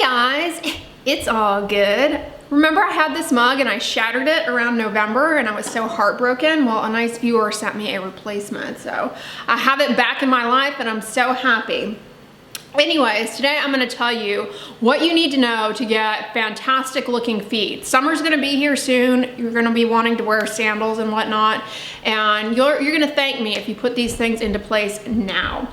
guys, it's all good. Remember I had this mug and I shattered it around November and I was so heartbroken? Well, a nice viewer sent me a replacement, so I have it back in my life and I'm so happy. Anyways, today I'm gonna tell you what you need to know to get fantastic looking feet. Summer's gonna be here soon. You're gonna be wanting to wear sandals and whatnot, and you're gonna thank me if you put these things into place now.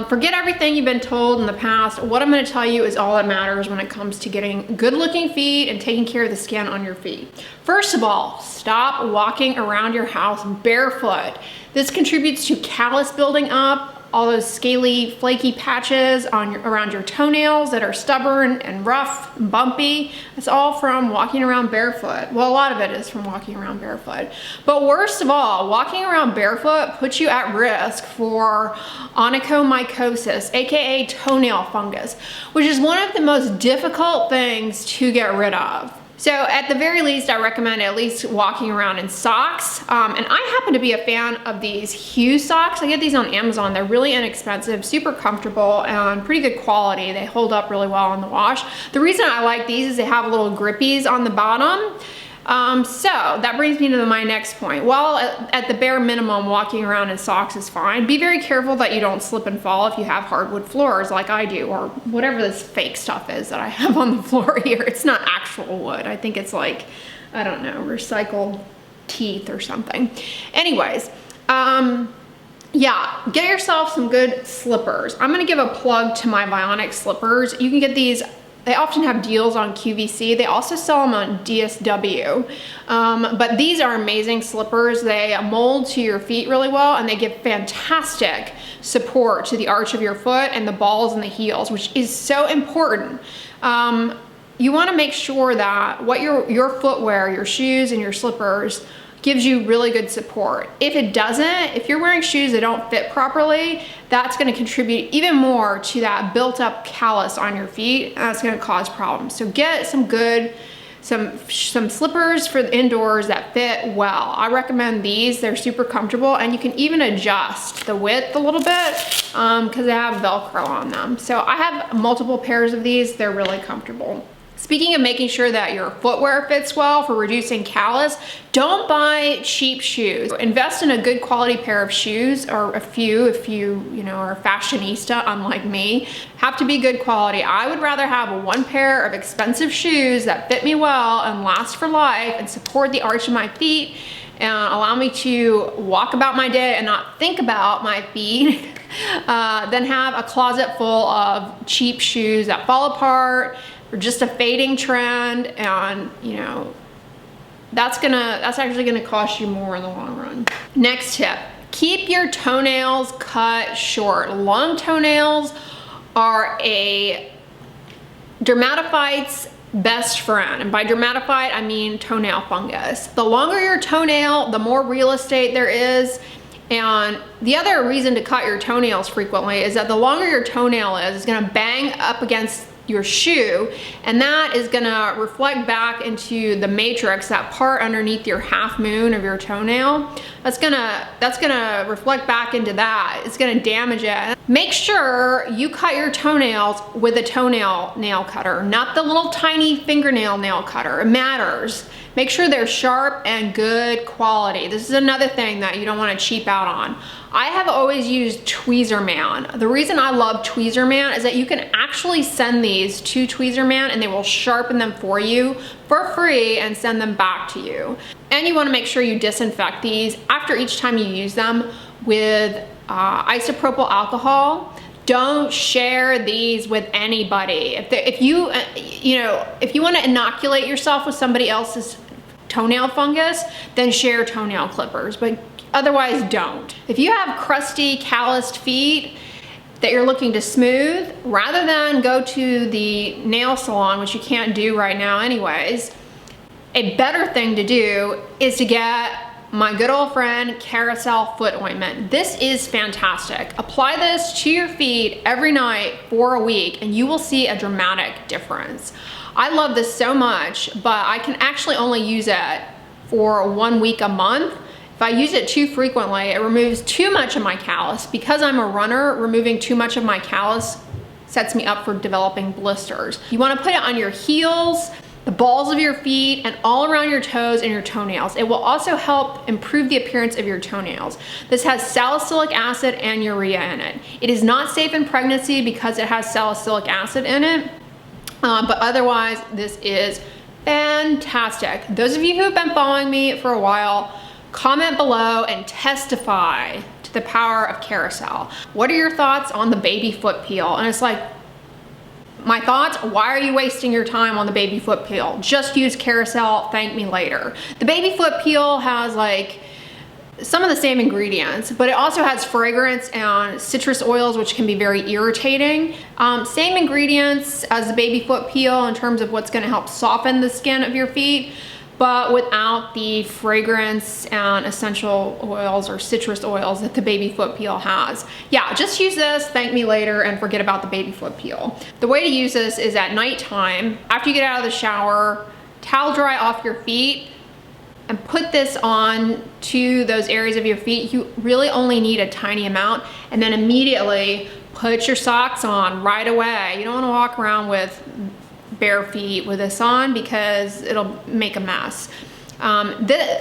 Forget everything you've been told in the past. What I'm gonna tell you is all that matters when it comes to getting good looking feet and taking care of the skin on your feet. First of all, stop walking around your house barefoot. This contributes to callus building up, all those scaly, flaky patches around your toenails that are stubborn and rough and bumpy. It's all from walking around barefoot. Well, a lot of it is from walking around barefoot. But worst of all, walking around barefoot puts you at risk for onychomycosis, aka toenail fungus, which is one of the most difficult things to get rid of. So at the very least, I recommend at least walking around in socks. And I happen to be a fan of these Hue socks. I get these on Amazon. They're really inexpensive, super comfortable, and pretty good quality. They hold up really well in the wash. The reason I like these is they have little grippies on the bottom. So that brings me to my next point. While at the bare minimum, walking around in socks is fine, be very careful that you don't slip and fall if you have hardwood floors like I do, or whatever this fake stuff is that I have on the floor here. It's not actual wood. I think it's like, I don't know, recycled teeth or something. Anyways, yeah, get yourself some good slippers. I'm gonna give a plug to my Bionic slippers. You can get these. They often have deals on QVC. They also sell them on DSW. But these are amazing slippers. They mold to your feet really well, and they give fantastic support to the arch of your foot and the balls and the heels, which is so important. You wanna make sure that what your footwear, your shoes and your slippers gives you really good support. If it doesn't, if you're wearing shoes that don't fit properly, that's gonna contribute even more to that built up callus on your feet, and that's gonna cause problems. So get some slippers for the indoors that fit well. I recommend these. They're super comfortable, and you can even adjust the width a little bit because they have Velcro on them. So I have multiple pairs of these. They're really comfortable. Speaking of making sure that your footwear fits well for reducing callus, don't buy cheap shoes. Invest in a good quality pair of shoes, or a few if you are a fashionista unlike me. Have to be good quality. I would rather have one pair of expensive shoes that fit me well and last for life and support the arch of my feet and allow me to walk about my day and not think about my feet than have a closet full of cheap shoes that fall apart or just a fading trend, and that's actually gonna cost you more in the long run. Next tip, keep your toenails cut short. Long toenails are a dermatophyte's best friend, and by dermatophyte I mean toenail fungus. The longer your toenail, the more real estate there is. And the other reason to cut your toenails frequently is that the longer your toenail is, it's gonna bang up against your shoe, and that is gonna reflect back into the matrix, that part underneath your half moon of your toenail. That's gonna reflect back into that. It's gonna damage it. Make sure you cut your toenails with a toenail nail cutter, not the little tiny fingernail nail cutter. It matters. Make sure they're sharp and good quality. This is another thing that you don't want to cheap out on. I have always used Tweezerman. The reason I love Tweezerman is that you can actually send these to Tweezerman and they will sharpen them for you for free and send them back to you. And you want to make sure you disinfect these after each time you use them with isopropyl alcohol. Don't share these with anybody. If you want to inoculate yourself with somebody else's toenail fungus, then share toenail clippers, but otherwise don't. If you have crusty, calloused feet that you're looking to smooth, rather than go to the nail salon, which you can't do right now anyways, a better thing to do is to get my good old friend Kerasal foot ointment. This is fantastic. Apply this to your feet every night for a week and you will see a dramatic difference. I love this so much, but I can actually only use it for 1 week a month. If I use it too frequently, it removes too much of my callus. Because I'm a runner, removing too much of my callus sets me up for developing blisters. You want to put it on your heels, the balls of your feet, and all around your toes and your toenails. It will also help improve the appearance of your toenails. This has salicylic acid and urea in it. It is not safe in pregnancy because it has salicylic acid in it, but otherwise this is fantastic. Those of you who have been following me for a while, comment below and testify to the power of kerasal. What are your thoughts on the baby foot peel? And it's like, my thoughts, why are you wasting your time on the baby foot peel? Just use kerasal, thank me later. The baby foot peel has like some of the same ingredients, but it also has fragrance and citrus oils, which can be very irritating. Same ingredients as the baby foot peel in terms of what's gonna help soften the skin of your feet, but without the fragrance and essential oils or citrus oils that the baby foot peel has. Yeah, just use this, thank me later, and forget about the baby foot peel. The way to use this is at nighttime, after you get out of the shower, towel dry off your feet, and put this on to those areas of your feet. You really only need a tiny amount, and then immediately put your socks on right away. You don't wanna walk around with bare feet with this on because it'll make a mess.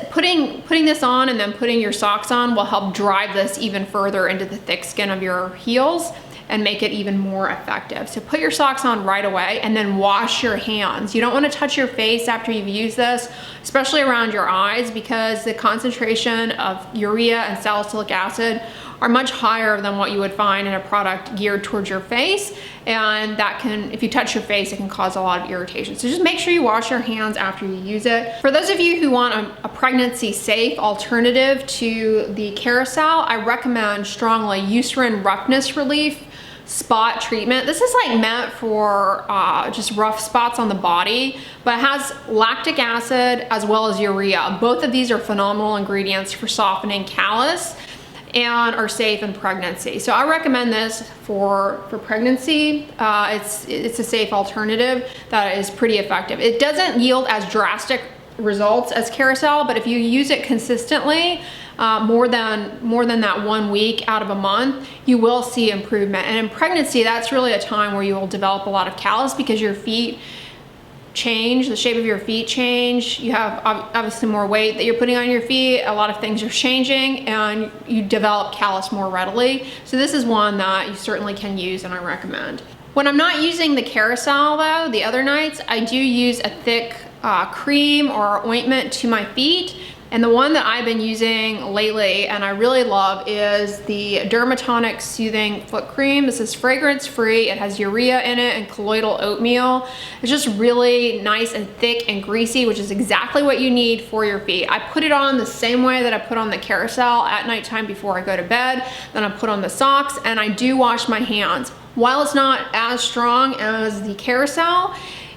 Putting this on and then putting your socks on will help drive this even further into the thick skin of your heels and make it even more effective. So put your socks on right away and then wash your hands. You don't want to touch your face after you've used this, especially around your eyes, because the concentration of urea and salicylic acid are much higher than what you would find in a product geared towards your face, and that can, if you touch your face, it can cause a lot of irritation. So just make sure you wash your hands after you use it. For those of you who want a pregnancy safe alternative to the kerasal, I recommend strongly Eucerin Roughness Relief Spot Treatment. This is like meant for just rough spots on the body, but it has lactic acid as well as urea. Both of these are phenomenal ingredients for softening callus and are safe in pregnancy. So I recommend this for pregnancy. It's a safe alternative that is pretty effective. It doesn't yield as drastic results as kerasal, but if you use it consistently, more than that 1 week out of a month, you will see improvement. And in pregnancy, that's really a time where you will develop a lot of callus because your feet change, the shape of your feet change. You have obviously more weight that you're putting on your feet. A lot of things are changing and you develop callus more readily. So this is one that you certainly can use and I recommend. When I'm not using the kerasal though, the other nights, I do use a thick cream or ointment to my feet. And the one that I've been using lately and I really love is the Dermatonic Soothing Foot Cream. This is fragrance free. It has urea in it and colloidal oatmeal. It's just really nice and thick and greasy, which is exactly what you need for your feet. I put it on the same way that I put on the kerasal at nighttime before I go to bed. Then I put on the socks and I do wash my hands. While it's not as strong as the kerasal,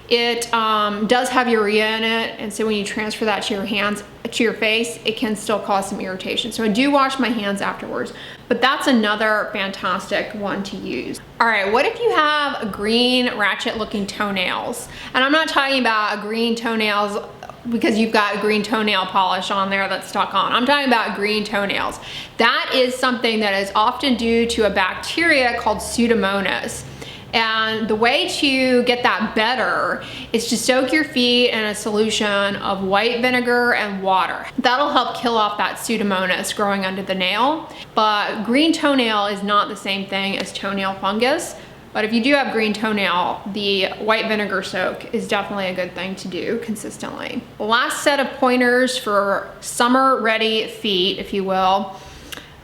it does have urea in it, and so when you transfer that to your hands, to your face, it can still cause some irritation. So I do wash my hands afterwards, but that's another fantastic one to use. All right, what if you have green ratchet looking toenails? And I'm not talking about green toenails because you've got green toenail polish on there that's stuck on. I'm talking about green toenails. That is something that is often due to a bacteria called Pseudomonas. And the way to get that better is to soak your feet in a solution of white vinegar and water. That'll help kill off that Pseudomonas growing under the nail. But green toenail is not the same thing as toenail fungus. But if you do have green toenail, the white vinegar soak is definitely a good thing to do consistently. The last set of pointers for summer ready feet, if you will,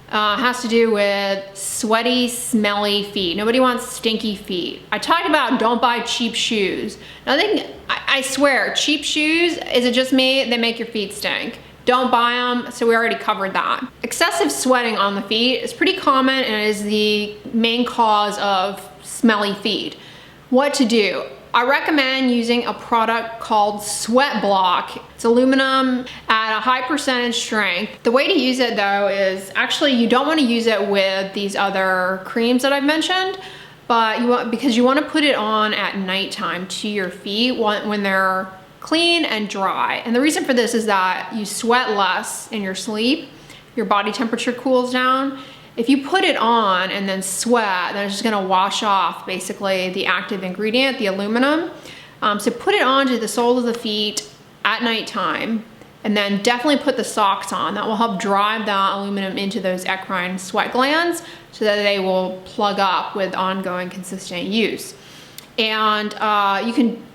has to do with sweaty, smelly feet. Nobody wants stinky feet. I talked about don't buy cheap shoes. I swear, cheap shoes, is it just me? They make your feet stink. Don't buy them, so we already covered that. Excessive sweating on the feet is pretty common and is the main cause of smelly feet. What to do? I recommend using a product called Sweat Block. It's aluminum at a high percentage strength. The way to use it though is actually you don't want to use it with these other creams that I've mentioned, but because you want to put it on at nighttime to your feet when they're clean and dry. And the reason for this is that you sweat less in your sleep, your body temperature cools down, If you put it on and then sweat, then it's just gonna wash off basically the active ingredient, the aluminum. So put it onto the soles of the feet at nighttime, and then definitely put the socks on. That will help drive the aluminum into those eccrine sweat glands so that they will plug up with ongoing consistent use. And you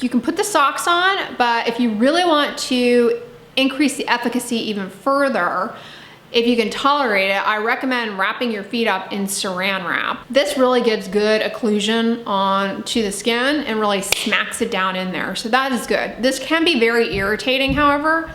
can put the socks on, but if you really want to increase the efficacy even further, if you can tolerate it, I recommend wrapping your feet up in saran wrap. This really gives good occlusion onto the skin and really smacks it down in there. So that is good. This can be very irritating, however.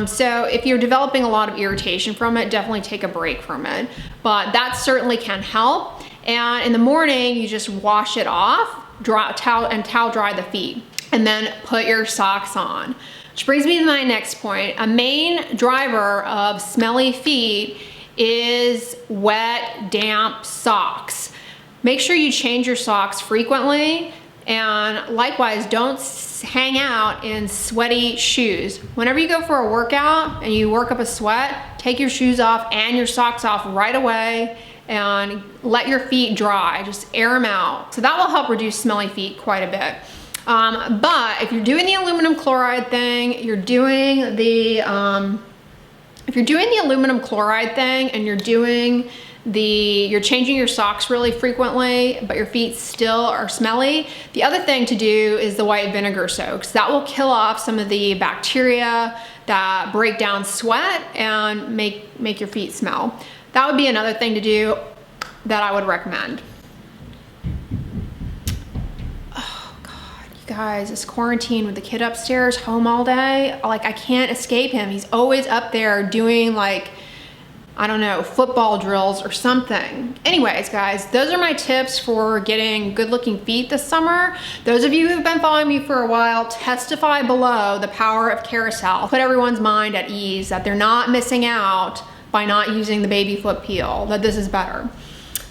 So if you're developing a lot of irritation from it, definitely take a break from it. But that certainly can help. And in the morning, you just wash it off, towel dry the feet, and then put your socks on. Which brings me to my next point. A main driver of smelly feet is wet, damp socks. Make sure you change your socks frequently, and likewise, don't hang out in sweaty shoes. Whenever you go for a workout and you work up a sweat, take your shoes off and your socks off right away and let your feet dry, just air them out. So that will help reduce smelly feet quite a bit. But if you're doing the aluminum chloride thing, if you're doing the aluminum chloride thing and you're changing your socks really frequently, but your feet still are smelly, the other thing to do is the white vinegar soaks. That will kill off some of the bacteria that break down sweat and make your feet smell. That would be another thing to do that I would recommend. Guys, this quarantine with the kid upstairs home all day, like I can't escape him. He's always up there doing like, I don't know, football drills or something. Anyways, guys, those are my tips for getting good looking feet this summer. Those of you who've been following me for a while, testify below the power of kerasal. Put everyone's mind at ease that they're not missing out by not using the baby foot peel, that this is better.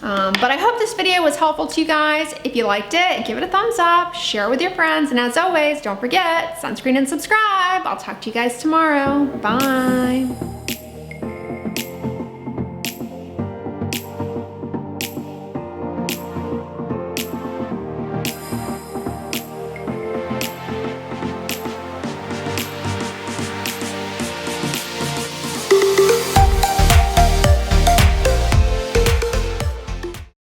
But I hope this video was helpful to you guys. If you liked it, give it a thumbs up, share it with your friends, and as always, don't forget, sunscreen and subscribe. I'll talk to you guys tomorrow. Bye.